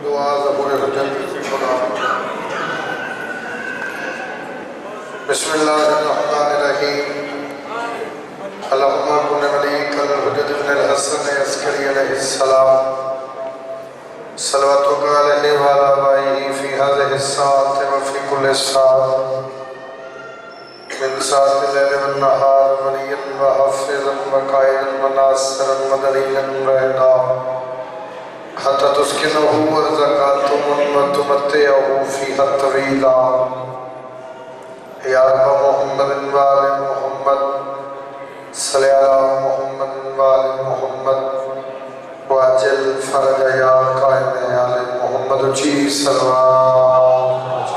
دعا زبور حجت خدا بسم اللہ الرحمن الرحیم اللہم کن ملیک الحجت ابن الحسن عسکری علیہ السلام صلواتک علیہ وعلا بائیہ فی هذه الساعة وفی کل ساعة من ساعة اللیل والنہار ولیا وحفظا وقائدا وناصرا ودلیلا وہدا حتی تسکنہ ورزقاتم وتمتعہ فیہا طویلا یا رب محمد وآل محمد صلی علی محمد وآل محمد واجل فرج یا قائم آل محمد اچھی سلوات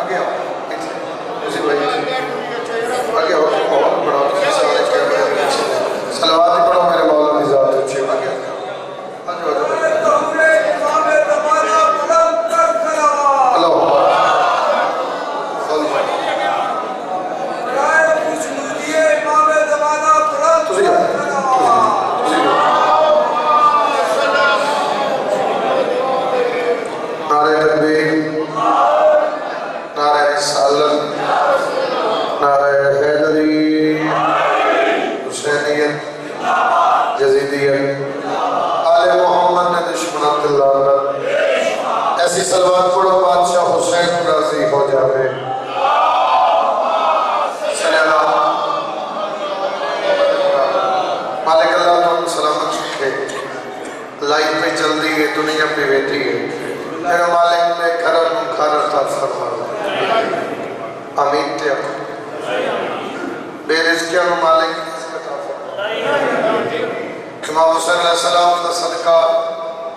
آگے ہو آگے ہو سلوات پڑھو میرے مولا کی ذات اچھی آگے ہو سلوات پڑھو بادشاہ حسین راضی ہو جاوے صلی اللہ مالک اللہ تم سلامت رکھے لائف پہ چل دی ہے دنیا پہ بیٹھی ہے میرا مالک نے گھر عطا فرما آمین تے بے رزقیاں نو مالک رزق عطا فرما امام حسین علیہ السلام کا صدقہ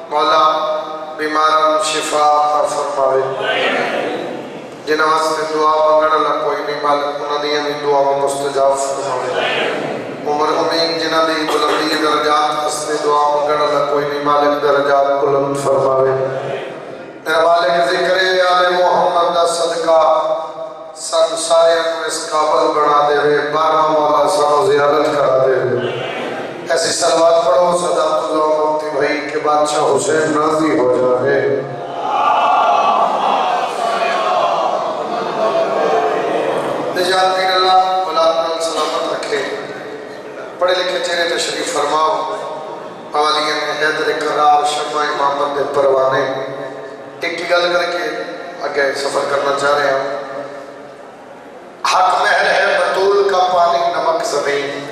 مولا بیماران شفا عطا فرماوے جنہ واسطے دعا مانگن اللہ کوئی نہیں مالک انہاں دی بھی دعا مستجاب فرماوے عمر امین جنہ دی بلندی درجات واسطے دعا مانگن اللہ کوئی نہیں مالک درجات بلند فرماوے میرا مالک ذکر آل محمد دا صدقہ سن سارے کو اس قابل بنا دے رہے بارہ مولا سنو زیادت کرا دے رہے ایسی سلوات پڑھو صداقت اللہ مکتی بھائی کہ بادشاہ حسین راضی ہو جائے نجات دین اللہ اولاد نال سلامت رکھے پڑھے لکھے چہرے تشریف فرماؤ اولین حیدر قرار شمع امامت دے پروانے ایک کی گل کر کے آگے سفر کرنا چاہ رہے ہیں حق مہر ہے بطول کا پانی نمک زمین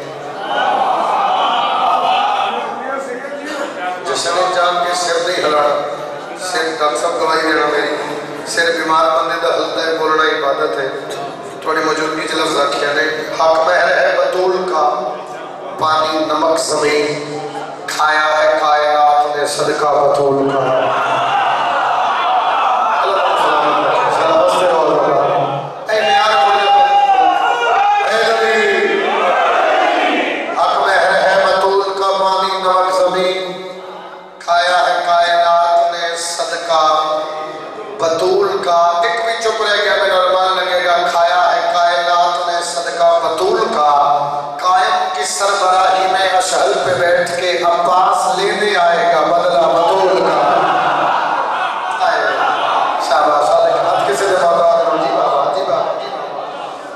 جشن جان کے سر نہیں ہلانا سر ڈاکٹر صاحب دوائی دینا میری سر بیمار بندے دا حلد ہے بولنا عبادت ہے تھوڑی موجودگی چھ لفظ آکھیا نے حق مہر ہے بطول کا پانی نمک زمین کھایا ہے کائنات نے صدقہ بطول کا بطول کا ایک بھی چپ رہ گیا میرا ارمان لگے گا کھایا ہے کائنات نے صدقہ بطول کا قائم کی سربراہی میں اشہل پہ بیٹھ کے عباس لینے آئے گا بدلہ بطول کا شابہ صادق ہاتھ کسی دے بابا جی بابا جی بابا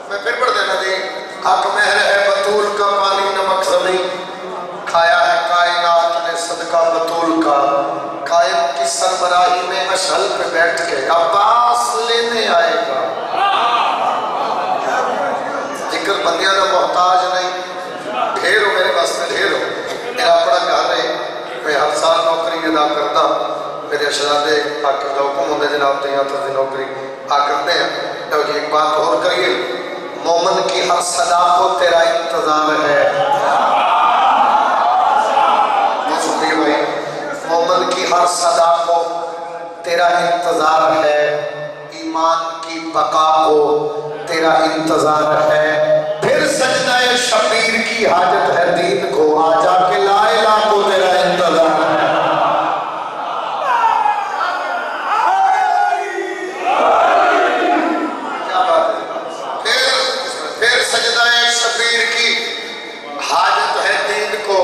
میں پھر پڑھ دینا دی حق مہر ہے بطول کا پانی نمک زمین کھایا ہے کائنات نے صدقہ بطول کا قائم کی سربراہی میں اشہل پہ بیٹھ کے عباس لینے آئے گا ذکر بندیاں کا محتاج نہیں ڈھیر ہو میرے پاس میں ڈھیر ہو میرا اپنا گھر ہے میں ہر سال نوکری ادا کرتا میرے شہزادے حاکم کا حکم ہوندے جناب تیاں تھا نوکری آ کرتے ہیں تو جی ایک بات اور کریے مومن کی ہر صدا کو تیرا انتظار ہے مومن کی ہر صدا کو تیرا انتظار ہے ایمان کی بقا کو تیرا انتظار ہے پھر سجدہ شبیر کی حاجت ہے دین کو آجا کے لا الہ کو تیرا انتظار ہے پھر سجدہ شبیر کی حاجت ہے دین کو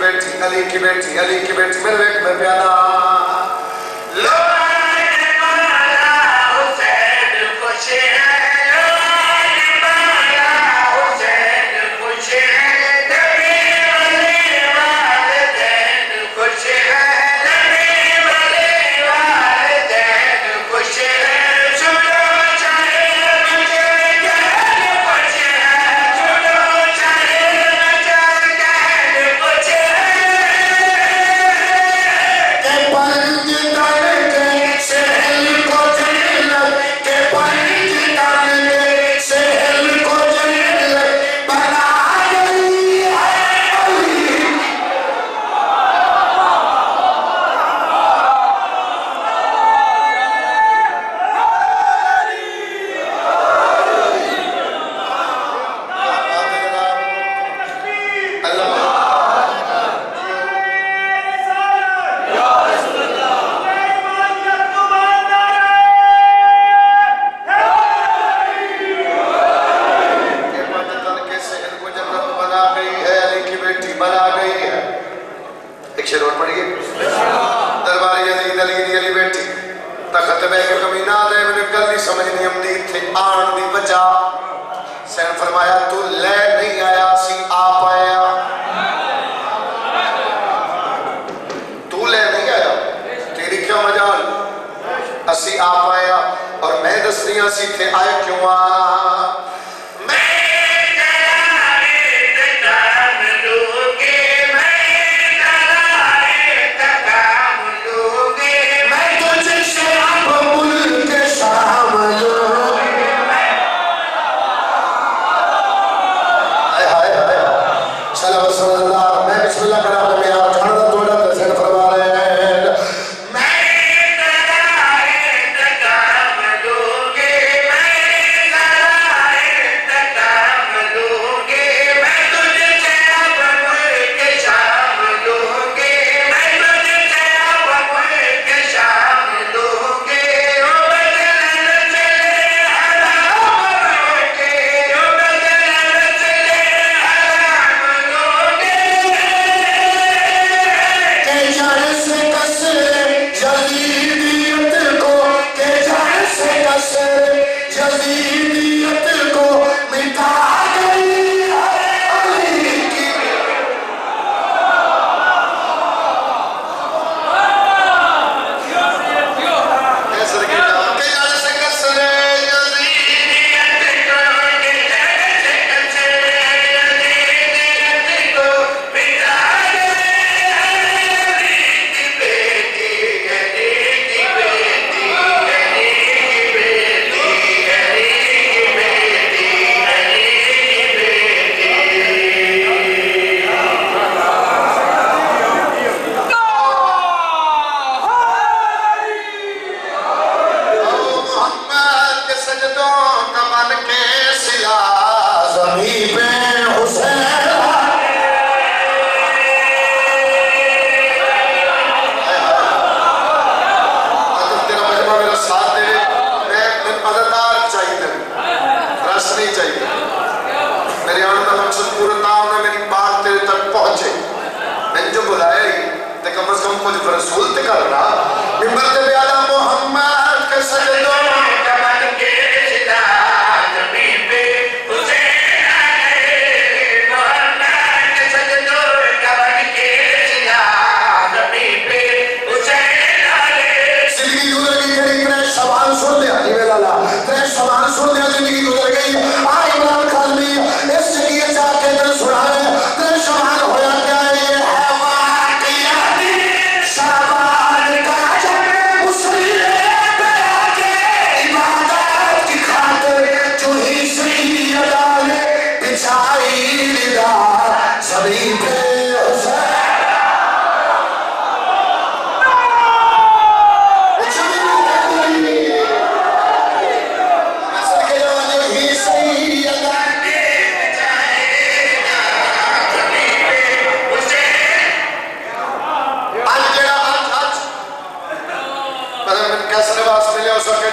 بیٹی علی کی بیٹی علی کی بیٹی میرے بیٹ میں پیادا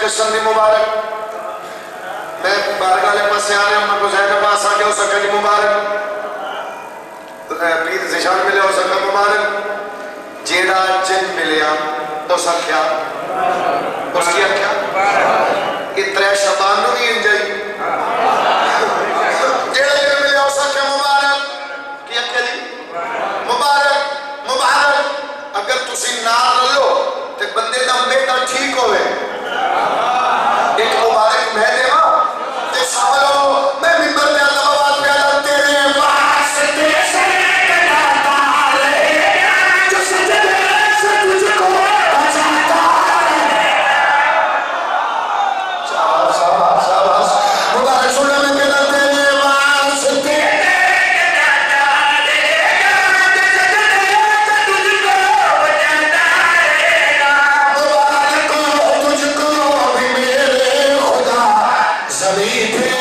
سندی مبارک میں بارگاہ لے پاس سے آنے ہم کو زہر پاس آگے ہو سکے مبارک پیر زیشان ملے ہو سکا مبارک جیڑا جن ملیا تو سکیا اس کی کیا اترے شبان نو بھی انجائی جیڑا جن ملیا ہو سکیا مبارک کیا کلی مبارک مبارک اگر تسی نار لو تے بندے دا بیٹا ٹھیک ہوئے ایک مبارک میں دے ماں تے ساملو میں ممبر میں اللہ آواز میں اللہ تیرے واسطے سے کٹاتا رہے جو سجدے سے تجھ کو بچاتا رہے شاباش شاباش شاباش مبارک سننے میں کہنا تیرے واسطے کٹاتا رہے جو سجدے سے تجھ کو بچاتا رہے مبارک ہو تجھ کو بھی میرے خدا زمین پہ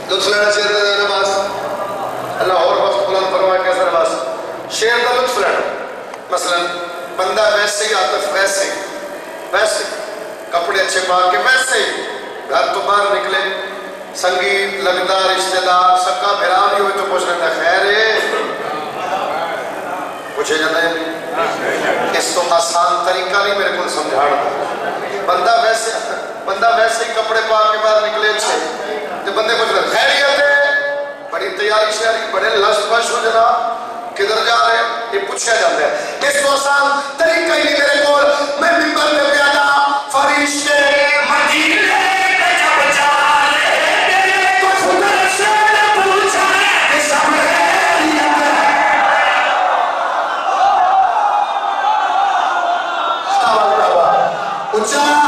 لطف لینا شیر دا نماز اللہ اور وقت بلند فرمائے کیسا نماز شیر دا لطف لینا مثلا بندہ ویسے ہی عاطف ویسے کپڑے اچھے پاک کے ویسے ہی گھر تو باہر نکلے سنگیت لگتا رشتہ دار سکا بھرا نہیں ہوئے تو پوچھ لیتا خیر ہے پوچھے جاتا ہے اس تو آسان طریقہ نہیں میرے کو سمجھانا بندہ ویسے ہی کپڑے پاک کے باہر نکلے اچھے تو بندے پوچھ رہے خیریت ہے بڑی تیاری شہری بڑے لش بش ہو جناب کدھر جا رہے ہیں یہ پوچھا جاتا ہے اس تو آسان طریقہ ہی نہیں میرے کول میں ممبر میں پیادا فرشتے مدینے کا جب جا رہے تو خدا سے پوچھا کہ سب خیریت ہے اچھا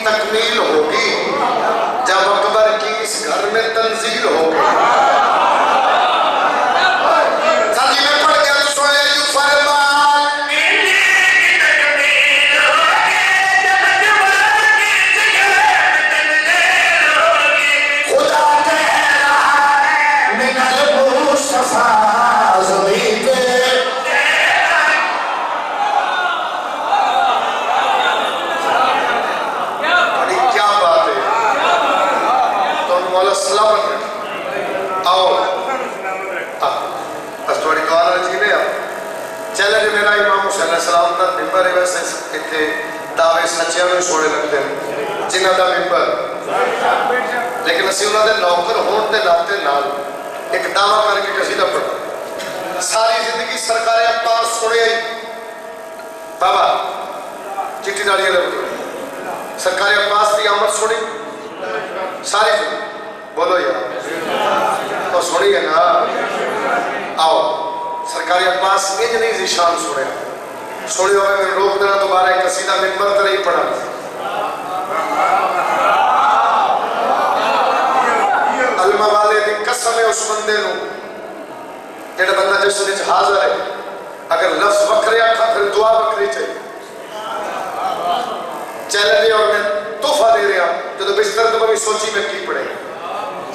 تکمیل ہوگی جب اکبر کی اس گھر میں تنزیل ہوگی ساتھی میں پڑھ گیا تو سوئے جو فرمان کی تکمیل ہوگی جب اکبر کی اس گھر میں تنزیل ہوگی خدا کہہ رہا ہے من المصطفیٰ زمین پہ السلام دا ممبر ہے ویسے اتنے دعوے سچیاں میں سوڑے لگتے ہیں جنہ دا ممبر لیکن اسی انہوں نے نوکر ہون دے لاتے نال ایک دعویٰ کر کے قصیدہ پڑھا ساری زندگی سرکار عباس سنے آئی بابا چٹی ڈالیاں لگتے سرکار عباس کی آمد سنی ساری زندگی بولو یار تو سنی ہے نا. آؤ سرکاری عباس یہ نہیں ذیشان سنے سنی ہوئے میں روک دینا دوبارہ ایک قصیدہ منبر تر ہی پڑھا. علمہ والے دی قسم ہے اس بندے نو جیڑا بندہ جس نے حاضر ہے اگر لفظ وکرے آکھا پھر دعا وکری چاہیے. چیلنج اور میں تحفہ دے رہا جو تو بستر تو بھی سوچی میں کی پڑے.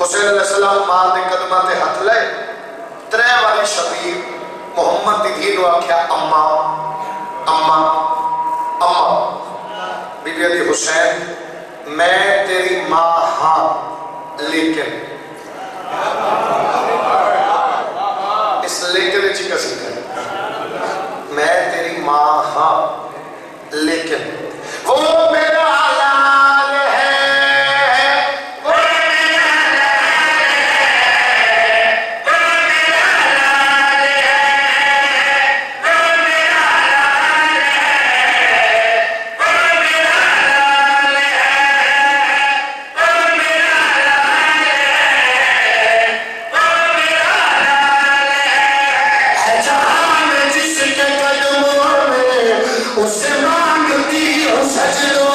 حسین علیہ السلام ماں دے قدمات ہاتھ لے ترے والی شبیر محمد دی دھی نو آکھیا اماں اماں اماں. بی بی علی حسین میں تیری ماں ہاں لیکن اس لیکن اچھی قصید ہے میں تیری ماں ہاں لیکن وہ میرا حلال ہے وہ میرا حلال ہے وہ میرا حلال ہے وہ میرا حلال ہے وہ میرا حلال ہے وہ میرا حلال ہے جہاں میں جس کے قدموں میں اسے مانگتی ہوں سجدوں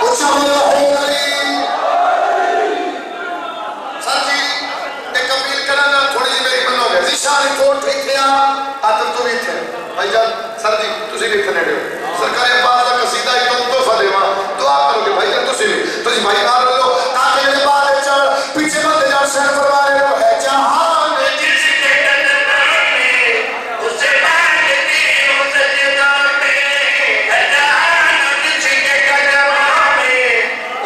اچھا سر جی ایک اپیل کرنا تھوڑی جی میری بنو گے ذیشان رپورٹ لکھتے ہیں آدم تو بھی تھے بھائی جان سر جی تسی بھی اتنے ڈیو سرکاری عباس کا قصیدہ ہی تم تو فدے ماں دعا کرو گے بھائی جان تسی بھی بھائی نہ لو تاکہ میرے بعد چڑھ پیچھے بندے جان شہر فرما رہے ہو ہے جہاں میں جس کے قدموں میں اسے مانگتی ہوں سجدوں میں ہے جہاں میں جس کے قدموں میں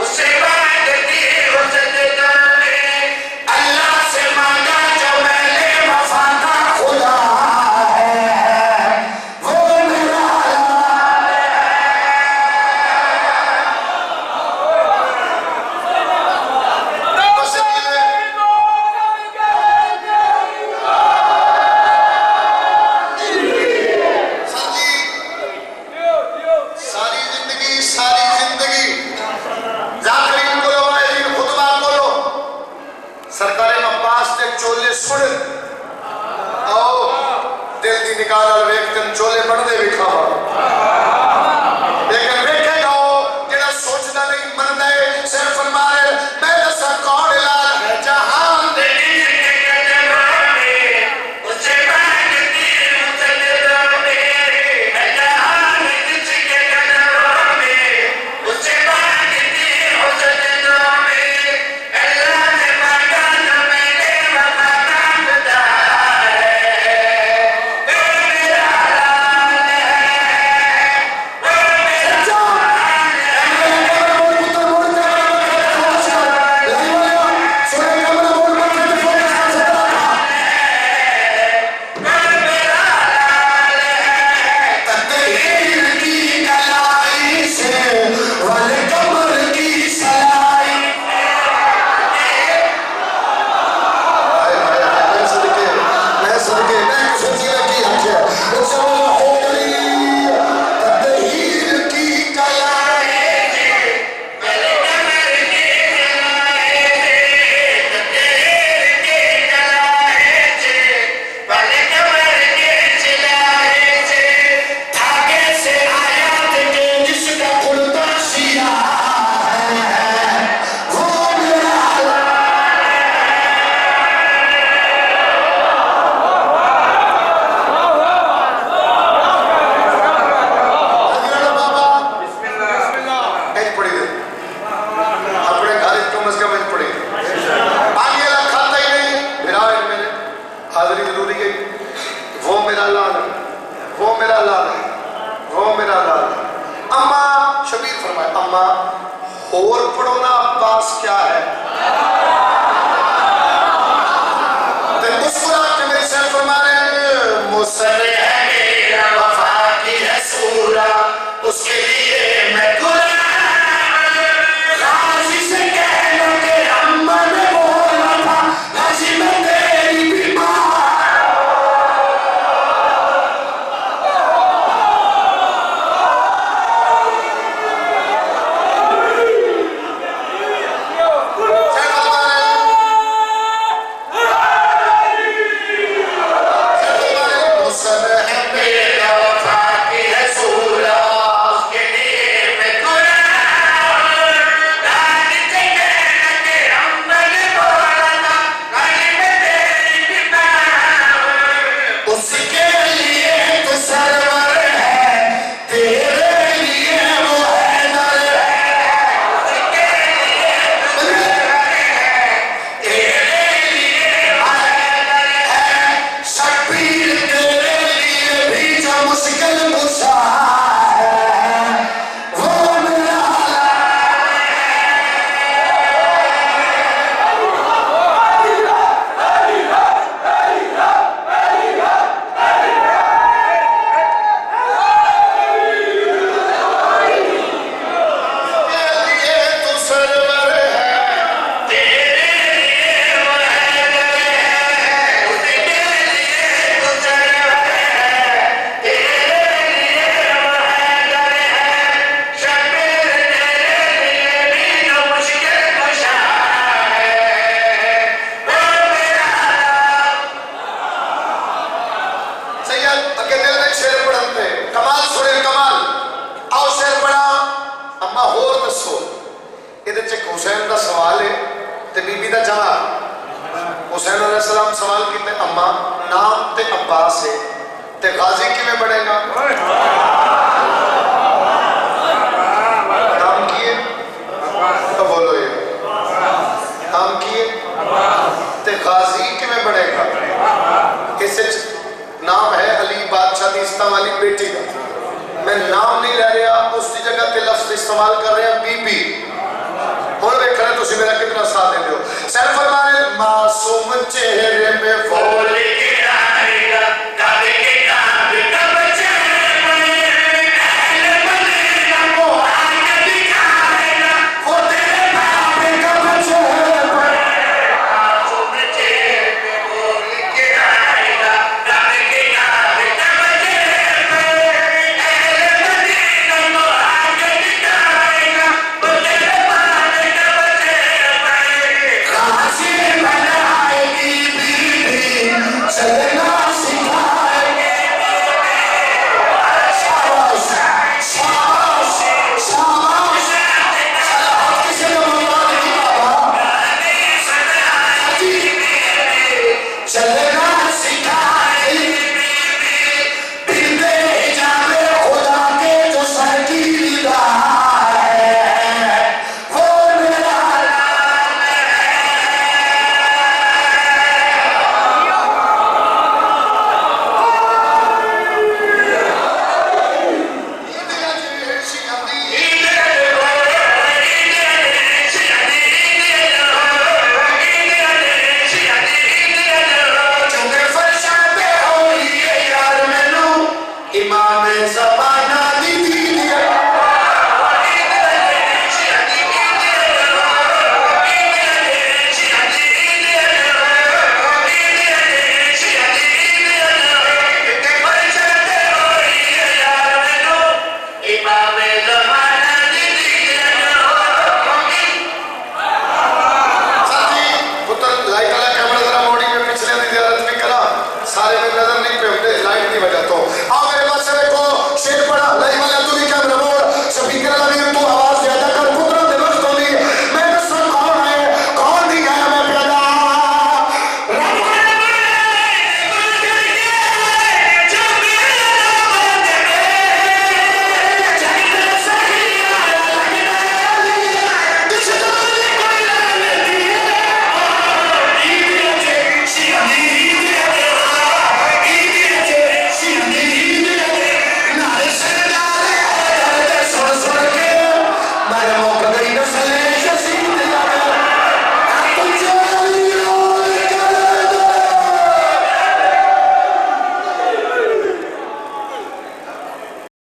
اسے مانگتی ہوں سجدوں میں اللہ سے مانگا جو میں نے وفا کا خدا ہے وہ میرا حلال ہے. بس یہ سر جی ساری زندگی ذاکرین بولو وائزین خطبہ بولو سرکار عباس نے چولے سڑ آؤ دل دی نکال اور ویکتن چولے بڑھنے بھی کھاوا لیکن ویکھے گا جیڑا سوچنا نہیں مرد ہے صرف فرمائے میں دسا کون لال ہے جہاں دے جس کے قدموں میں اسے مانگتی ہوں سجدوں میں ہے جہاں جس کے قدموں میں اسے مانگتی ہوں سجدوں میں اللہ سے مانگا جو میں نے وفا کا خدا ہے وہ میرا حلال ہے حسین دا سوال ہے تے بی بی دا جواب حسین علیہ السلام سوال کیتے اما نام تے عباس ہے تے غازی کی میں بڑھے گا نام کیے تو بولو یہ نام کیے تے غازی کی میں بڑھے گا اسے نام ہے علی بادشاہ دی اسلام والی بیٹی کا میں نام نہیں لے رہا اس کی جگہ تے لفظ استعمال کر رہے ہیں بی بی